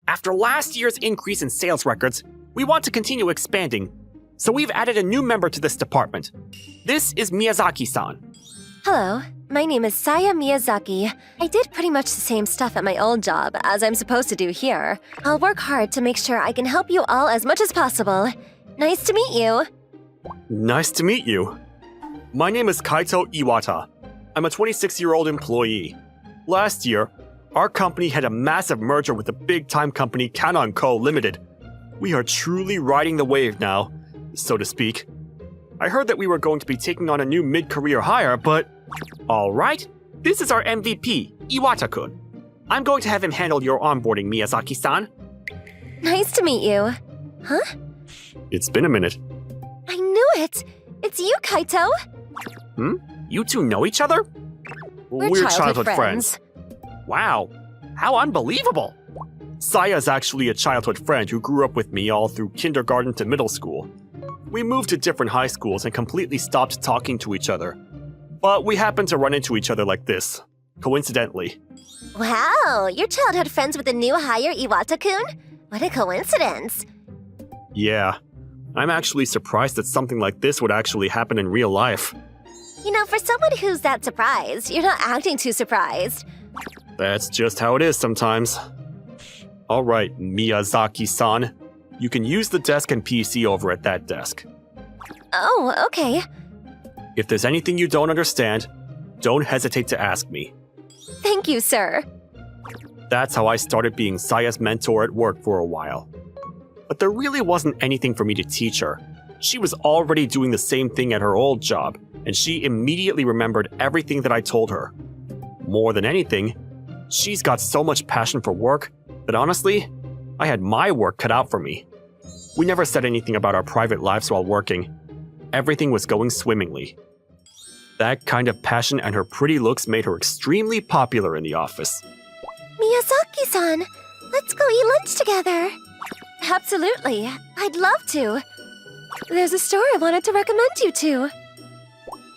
After last year's increase in sales records, we want to continue expanding, so we've added a new member to this department. This is Miyazaki-san. Hello, my name is Saya Miyazaki. I did pretty much the same stuff at my old job as I'm supposed to do here. I'll work hard to make sure I can help you all as much as possible. Nice to meet you. Nice to meet you. My name is Kaito Iwata. I'm a 26-year-old employee. Last year, our company had a massive merger with the big-time company Canon Co. Limited. We are truly riding the wave now, so to speak. I heard that we were going to be taking on a new mid-career hire, but... Alright, this is our MVP, Iwata-kun. I'm going to have him handle your onboarding, Miyazaki-san. Nice to meet you. Huh? It's been a minute. I knew it! It's you, Kaito! You two know each other? We're childhood friends. Wow, how unbelievable! Saya's actually a childhood friend who grew up with me all through kindergarten to middle school. We moved to different high schools and completely stopped talking to each other. But we happened to run into each other like this, coincidentally. Wow, you're childhood friends with the new hire, Iwata-kun? What a coincidence. Yeah, I'm actually surprised that something like this would actually happen in real life. You know, for someone who's that surprised, you're not acting too surprised. That's just how it is sometimes. Alright, Miyazaki-san. You can use the desk and PC over at that desk. Oh, okay. If there's anything you don't understand, don't hesitate to ask me. Thank you, sir. That's how I started being Saya's mentor at work for a while. But there really wasn't anything for me to teach her. She was already doing the same thing at her old job, and she immediately remembered everything that I told her. More than anything, she's got so much passion for work that honestly, I had my work cut out for me. We never said anything about our private lives while working. Everything was going swimmingly. That kind of passion and her pretty looks made her extremely popular in the office. Miyazaki-san, let's go eat lunch together. Absolutely, I'd love to. There's a store I wanted to recommend you to.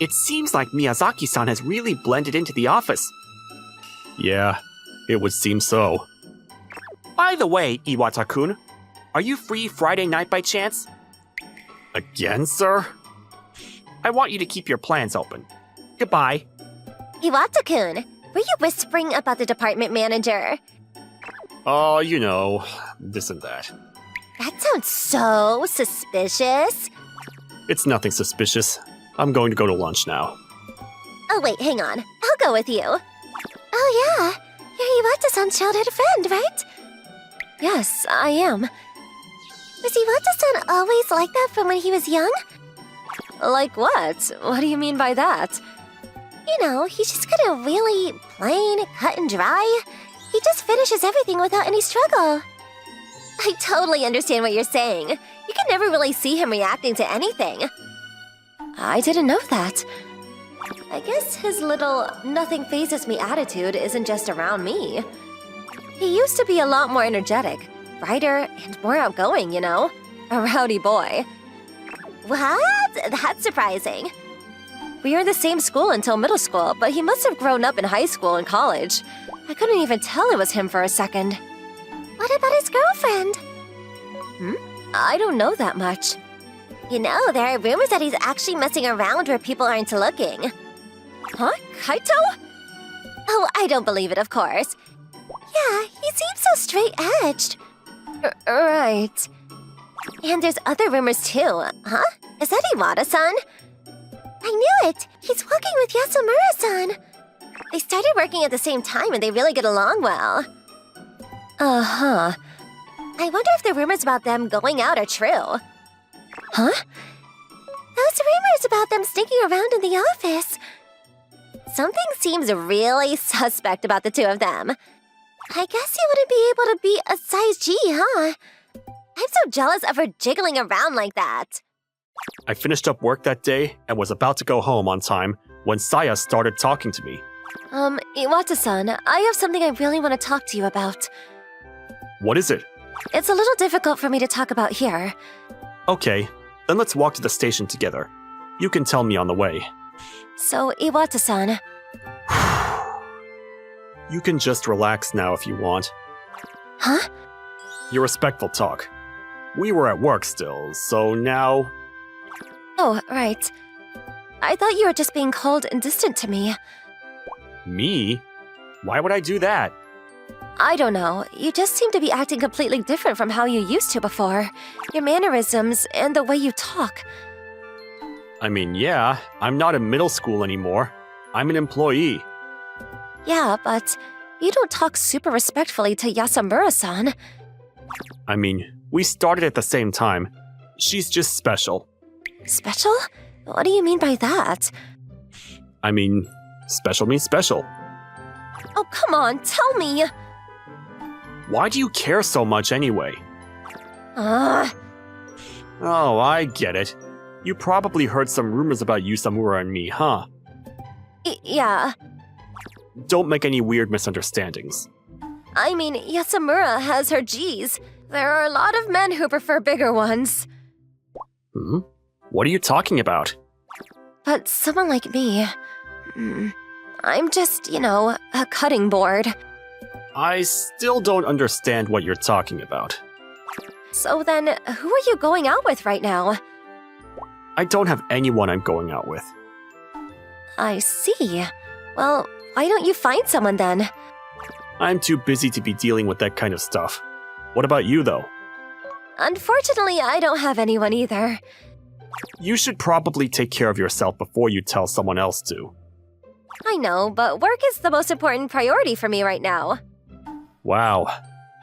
It seems like Miyazaki-san has really blended into the office. Yeah, it would seem so. By the way, Iwata-kun, are you free Friday night by chance? Again, sir? I want you to keep your plans open. Goodbye. Iwata-kun, were you whispering about the department manager? Oh, you know, this and that. That sounds so suspicious. It's nothing suspicious. I'm going to go to lunch now. Oh wait, hang on. I'll go with you. Oh yeah, you're Iwata-san's childhood friend, right? Yes, I am. Was Iwata-san always like that from when he was young? Like what? What do you mean by that? You know, he's just kind of really plain, cut and dry. He just finishes everything without any struggle. I totally understand what you're saying. You can never really see him reacting to anything. I didn't know that. I guess his little nothing phases me attitude isn't just around me. He used to be a lot more energetic, brighter, and more outgoing, you know? A rowdy boy. What? That's surprising. We were in the same school until middle school, but he must have grown up in high school and college. I couldn't even tell it was him for a second. What about his girlfriend? I don't know that much. You know, there are rumors that he's actually messing around where people aren't looking. Huh? Kaito? Oh, I don't believe it, of course. Yeah, he seems so straight-edged. Right. And there's other rumors too, huh? Is that Iwata-san? I knew it! He's working with Yasumura-san. They started working at the same time and they really get along well. Uh-huh. I wonder if the rumors about them going out are true. Huh? Those rumors about them sneaking around in the office. Something seems really suspect about the two of them. I guess you wouldn't be able to be a size G, huh? I'm so jealous of her jiggling around like that. I finished up work that day and was about to go home on time when Saya started talking to me. Iwata-san, I have something I really want to talk to you about. What is it? It's a little difficult for me to talk about here. Okay, then let's walk to the station together. You can tell me on the way. So, Iwata-san... You can just relax now if you want. Huh? Your respectful talk. We were at work still, so now... Oh, right. I thought you were just being cold and distant to me. Me? Why would I do that? I don't know. You just seem to be acting completely different from how you used to before. Your mannerisms and the way you talk. I mean, yeah, I'm not in middle school anymore. I'm an employee. Yeah, but you don't talk super respectfully to Yasamura-san. I mean, we started at the same time. She's just special. Special? What do you mean by that? I mean, special means special. Oh, come on, tell me! Why do you care so much anyway? Ugh. Oh, I get it. You probably heard some rumors about Yusamura and me, huh? Yeah. Don't make any weird misunderstandings. I mean, Yasamura has her G's. There are a lot of men who prefer bigger ones. What are you talking about? But someone like me... I'm just, a cutting board. I still don't understand what you're talking about. So then, who are you going out with right now? I don't have anyone I'm going out with. I see. Well, why don't you find someone then? I'm too busy to be dealing with that kind of stuff. What about you, though? Unfortunately, I don't have anyone either. You should probably take care of yourself before you tell someone else to. I know, but work is the most important priority for me right now. Wow.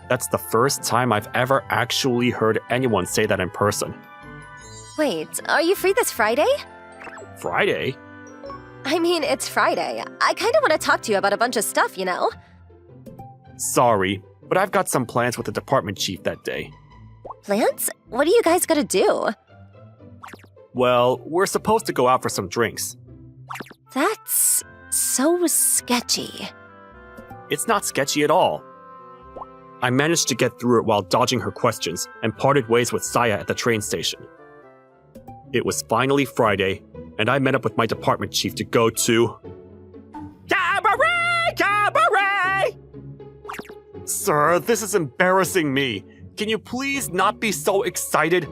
That's the first time I've ever actually heard anyone say that in person. Wait, are you free this Friday? Friday? I mean, it's Friday. I kind of want to talk to you about a bunch of stuff, Sorry, but I've got some plans with the department chief that day. Plans? What are you guys gonna do? Well, we're supposed to go out for some drinks. That's so sketchy. It's not sketchy at all. I managed to get through it while dodging her questions and parted ways with Saya at the train station. It was finally Friday, and I met up with my department chief to go to... Cabaret! Cabaret! Sir, this is embarrassing me. Can you please not be so excited?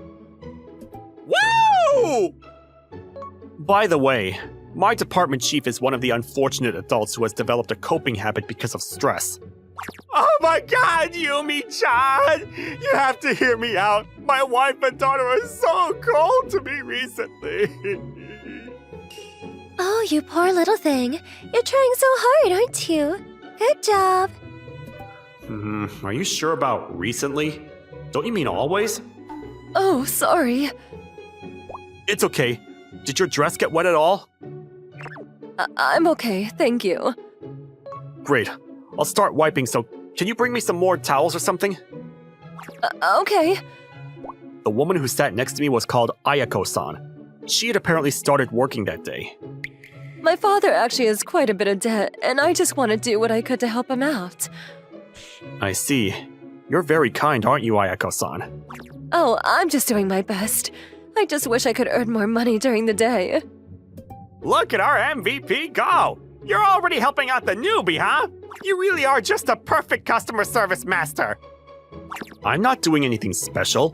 Woo! By the way, my department chief is one of the unfortunate adults who has developed a coping habit because of stress. Oh my god, Yumi-chan! You have to hear me out. My wife and daughter are so cold to me recently. Oh, you poor little thing. You're trying so hard, aren't you? Good job. Are you sure about recently? Don't you mean always? Oh, sorry. It's okay. Did your dress get wet at all? I'm okay, thank you. Great. I'll start wiping, so can you bring me some more towels or something? Okay. The woman who sat next to me was called Ayako-san. She had apparently started working that day. My father actually has quite a bit of debt, and I just want to do what I could to help him out. I see. You're very kind, aren't you, Ayako-san? Oh, I'm just doing my best. I just wish I could earn more money during the day. Look at our MVP go! You're already helping out the newbie, huh? You really are just a perfect customer service master. I'm not doing anything special.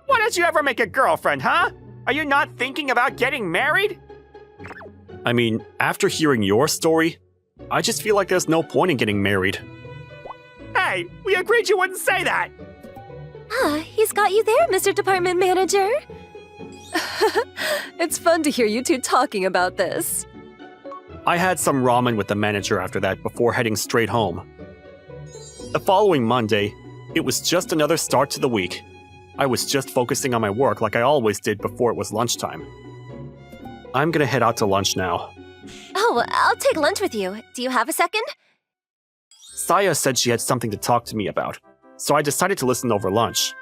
Why don't you ever make a girlfriend, huh? Are you not thinking about getting married? I mean, after hearing your story, I just feel like there's no point in getting married. Hey, we agreed you wouldn't say that! Ah, he's got you there, Mr. Department Manager. It's fun to hear you two talking about this. I had some ramen with the manager after that before heading straight home. The following Monday, it was just another start to the week. I was just focusing on my work like I always did before it was lunchtime. I'm gonna head out to lunch now. Oh, I'll take lunch with you. Do you have a second? Saya said she had something to talk to me about, so I decided to listen over lunch.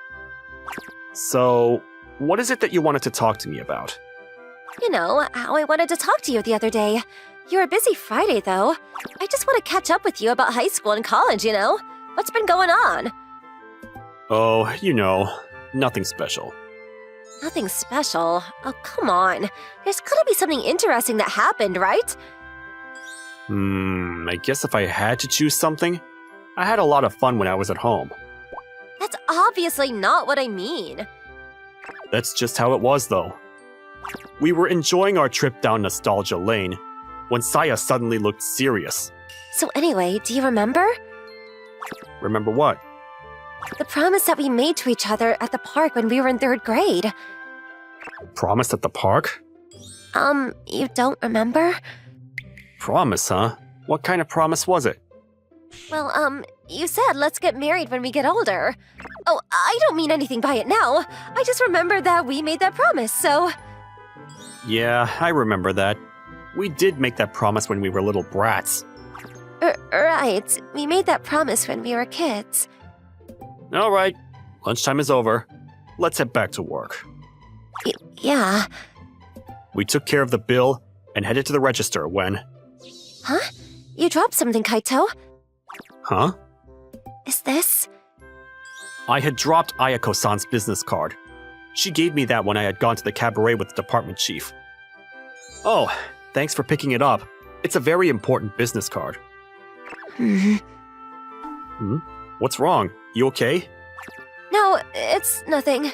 So, what is it that you wanted to talk to me about? You know, how I wanted to talk to you the other day. You're a busy Friday, though. I just want to catch up with you about high school and college, What's been going on? Oh, nothing special. Nothing special? Oh, come on. There's gotta be something interesting that happened, right? I guess if I had to choose something, I had a lot of fun when I was at home. That's obviously not what I mean. That's just how it was, though. We were enjoying our trip down Nostalgia Lane when Saya suddenly looked serious. So anyway, do you remember? Remember what? The promise that we made to each other at the park when we were in 3rd grade. Promise at the park? You don't remember? Promise, huh? What kind of promise was it? Well, you said let's get married when we get older. Oh, I don't mean anything by it now. I just remember that we made that promise, so… Yeah, I remember that. We did make that promise when we were little brats. Right. We made that promise when we were kids. All right, lunchtime is over. Let's head back to work. Yeah. We took care of the bill and headed to the register when… Huh? You dropped something, Kaito. Huh? Is this… I had dropped Ayako-san's business card. She gave me that when I had gone to the cabaret with the department chief. Oh, thanks for picking it up. It's a very important business card. What's wrong? You okay? No, it's nothing.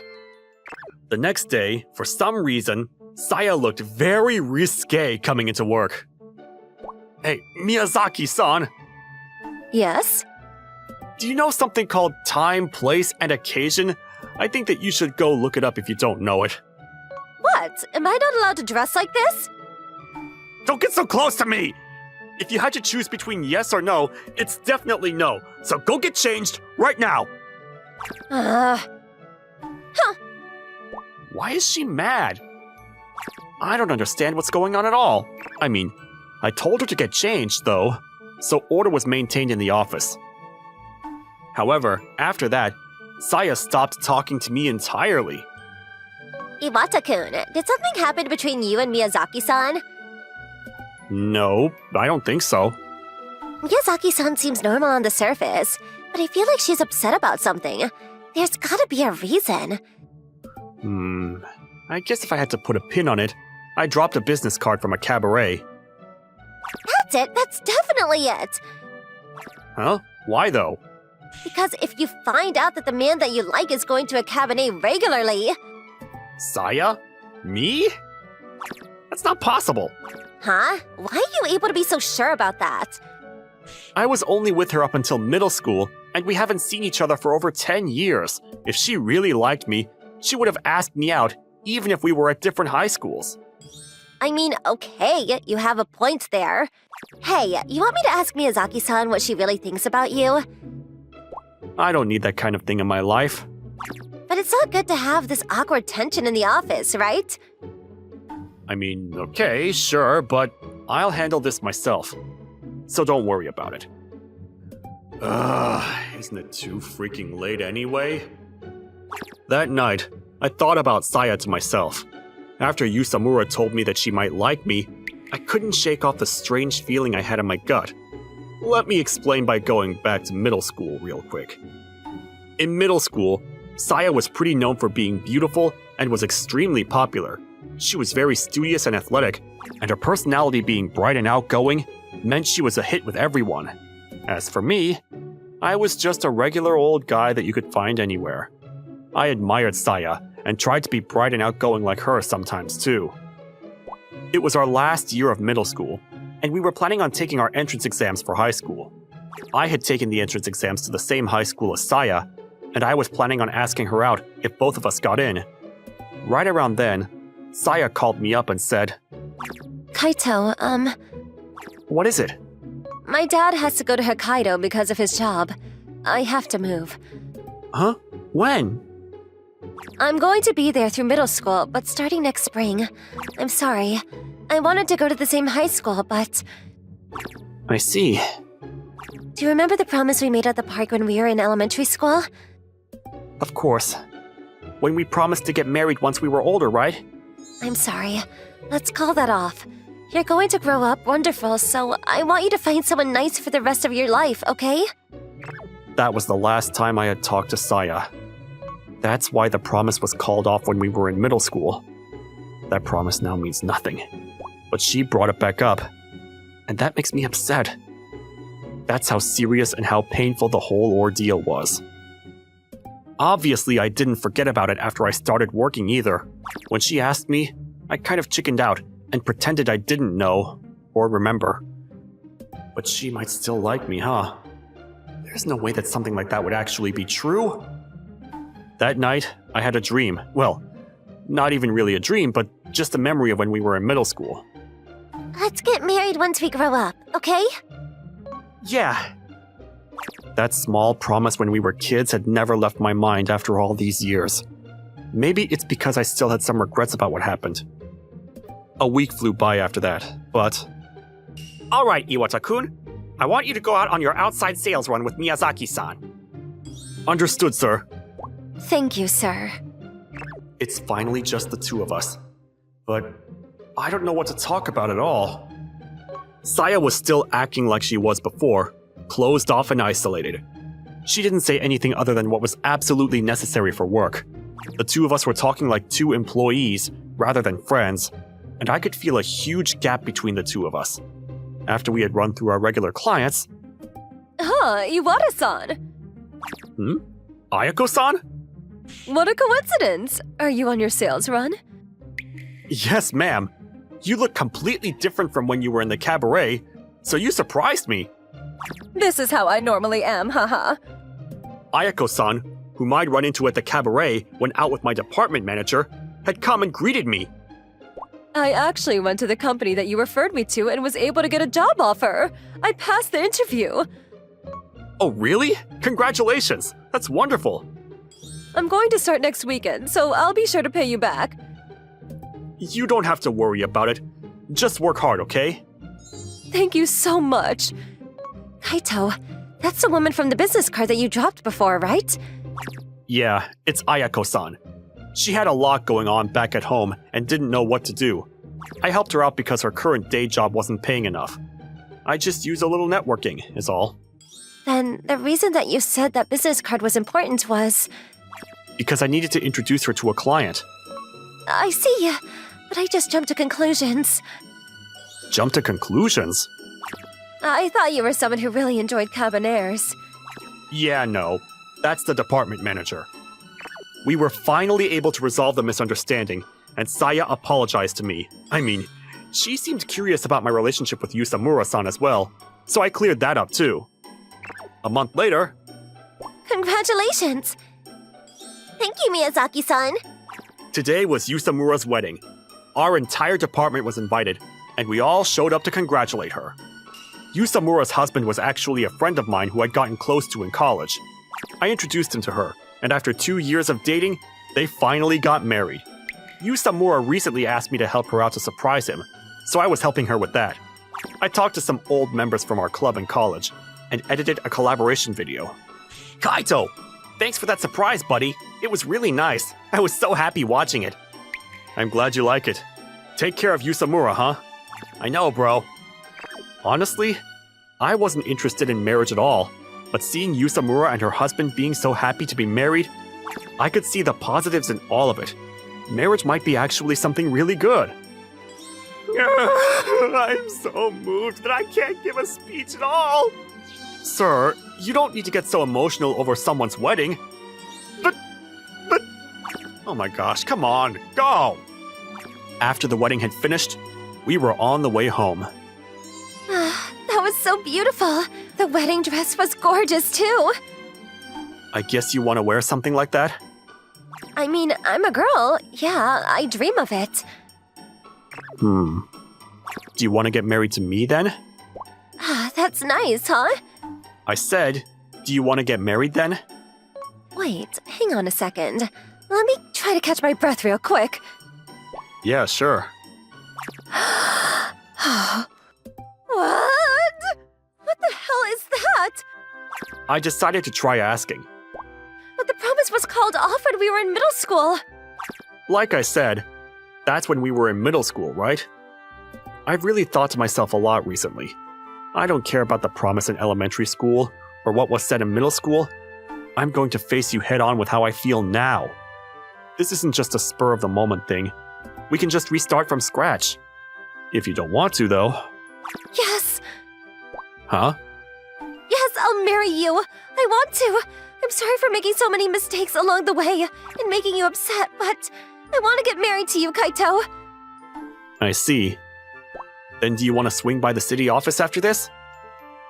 The next day, for some reason, Saya looked very risque coming into work. Hey, Miyazaki-san! Yes? Do you know something called time, place, and occasion? I think that you should go look it up if you don't know it. What? Am I not allowed to dress like this? Don't get so close to me! If you had to choose between yes or no, it's definitely no. So go get changed right now! Why is she mad? I don't understand what's going on at all. I mean, I told her to get changed, though, so order was maintained in the office. However, after that, Saya stopped talking to me entirely. Iwata-kun, did something happen between you and Miyazaki-san? No, I don't think so. Miyazaki-san seems normal on the surface, but I feel like she's upset about something. There's gotta be a reason. I guess if I had to put a pin on it, I dropped a business card from a cabaret. That's it! That's definitely it! Huh? Why though? Because if you find out that the man that you like is going to a cabaret regularly… Saya? Me? That's not possible. Huh? Why are you able to be so sure about that? I was only with her up until middle school, and we haven't seen each other for over 10 years. If she really liked me, she would have asked me out, even if we were at different high schools. I mean, okay, you have a point there. Hey, you want me to ask Miyazaki-san what she really thinks about you? I don't need that kind of thing in my life. But it's not good to have this awkward tension in the office, right? I mean, okay, sure, but I'll handle this myself. So don't worry about it. Isn't it too freaking late anyway? That night, I thought about Saya to myself. After Yusamura told me that she might like me, I couldn't shake off the strange feeling I had in my gut. Let me explain by going back to middle school real quick. In middle school, Saya was pretty known for being beautiful and was extremely popular. She was very studious and athletic, and her personality being bright and outgoing meant she was a hit with everyone. As for me, I was just a regular old guy that you could find anywhere. I admired Saya and tried to be bright and outgoing like her sometimes too. It was our last year of middle school, and we were planning on taking our entrance exams for high school. I had taken the entrance exams to the same high school as Saya, and I was planning on asking her out if both of us got in. Right around then, Saya called me up and said, Kaito, What is it? my dad has to go to Hokkaido because of his job. I have to move. Huh? When? I'm going to be there through middle school, but starting next spring. I'm sorry. I wanted to go to the same high school, but… I see. Do you remember the promise we made at the park when we were in elementary school? Of course. When we promised to get married once we were older, right? I'm sorry. Let's call that off. You're going to grow up wonderful, so I want you to find someone nice for the rest of your life, okay? That was the last time I had talked to Saya. That's why the promise was called off when we were in middle school. That promise now means nothing. But she brought it back up, and that makes me upset. That's how serious and how painful the whole ordeal was. Obviously, I didn't forget about it after I started working either. When she asked me, I kind of chickened out and pretended I didn't know or remember. But she might still like me, huh? There's no way that something like that would actually be true. That night, I had a dream. Well, not even really a dream, but just a memory of when we were in middle school. Let's get married once we grow up, okay? Yeah. That small promise when we were kids had never left my mind after all these years. Maybe it's because I still had some regrets about what happened. A week flew by after that, but... Alright, Iwata-kun. I want you to go out on your outside sales run with Miyazaki-san. Understood, sir. Thank you, sir. It's finally just the two of us. But I don't know what to talk about at all. Saya was still acting like she was before, closed off and isolated. She didn't say anything other than what was absolutely necessary for work. The two of us were talking like two employees rather than friends, and I could feel a huge gap between the two of us. After we had run through our regular clients... Iwata-san! Ayako-san? What a coincidence! Are you on your sales run? Yes, ma'am. You look completely different from when you were in the cabaret, so you surprised me. This is how I normally am, haha. Ayako-san, whom I'd run into at the cabaret when out with my department manager, had come and greeted me. I actually went to the company that you referred me to and was able to get a job offer. I passed the interview. Oh, really? Congratulations! That's wonderful. I'm going to start next weekend, so I'll be sure to pay you back. You don't have to worry about it. Just work hard, okay? Thank you so much. Kaito, that's the woman from the business card that you dropped before, right? Yeah, it's Ayako-san. She had a lot going on back at home and didn't know what to do. I helped her out because her current day job wasn't paying enough. I just used a little networking, is all. Then the reason that you said that business card was important was... Because I needed to introduce her to a client. I see, but I just jumped to conclusions. Jump to conclusions? I thought you were someone who really enjoyed cabinets. Yeah, no. That's the department manager. We were finally able to resolve the misunderstanding, and Saya apologized to me. I mean, she seemed curious about my relationship with Yusamura-san as well, so I cleared that up too. A month later... Congratulations! Thank you, Miyazaki-san. Today was Yusamura's wedding. Our entire department was invited, and we all showed up to congratulate her. Yusamura's husband was actually a friend of mine who I'd gotten close to in college. I introduced him to her, and after 2 years of dating, they finally got married. Yusamura recently asked me to help her out to surprise him, so I was helping her with that. I talked to some old members from our club in college, and edited a collaboration video. Kaito! Thanks for that surprise, buddy. It was really nice. I was so happy watching it. I'm glad you like it. Take care of Yusamura, huh? I know, bro. Honestly, I wasn't interested in marriage at all, but seeing Yusamura and her husband being so happy to be married, I could see the positives in all of it. Marriage might be actually something really good. I'm so moved that I can't give a speech at all. Sir, you don't need to get so emotional over someone's wedding. But... Oh my gosh, come on, go! After the wedding had finished, we were on the way home. That was so beautiful. The wedding dress was gorgeous, too. I guess you want to wear something like that? I mean, I'm a girl. Yeah, I dream of it. Do you want to get married to me then? That's nice, huh? I said, do you want to get married then? Wait, hang on a second. Let me try to catch my breath real quick. Yeah, sure. What? What the hell is that? I decided to try asking. But the promise was called off when we were in middle school. Like I said, that's when we were in middle school, right? I've really thought to myself a lot recently. I don't care about the promise in elementary school or what was said in middle school. I'm going to face you head on with how I feel now. This isn't just a spur of the moment thing. We can just restart from scratch. If you don't want to, though. Yes. Huh? Yes, I'll marry you. I want to. I'm sorry for making so many mistakes along the way and making you upset, but I want to get married to you, Kaito. I see. Then do you want to swing by the city office after this?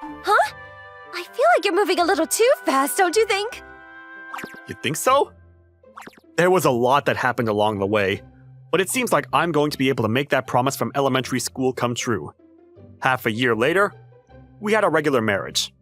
Huh? I feel like you're moving a little too fast, don't you think? You think so? There was a lot that happened along the way, but it seems like I'm going to be able to make that promise from elementary school come true. Half a year later, we had a regular marriage.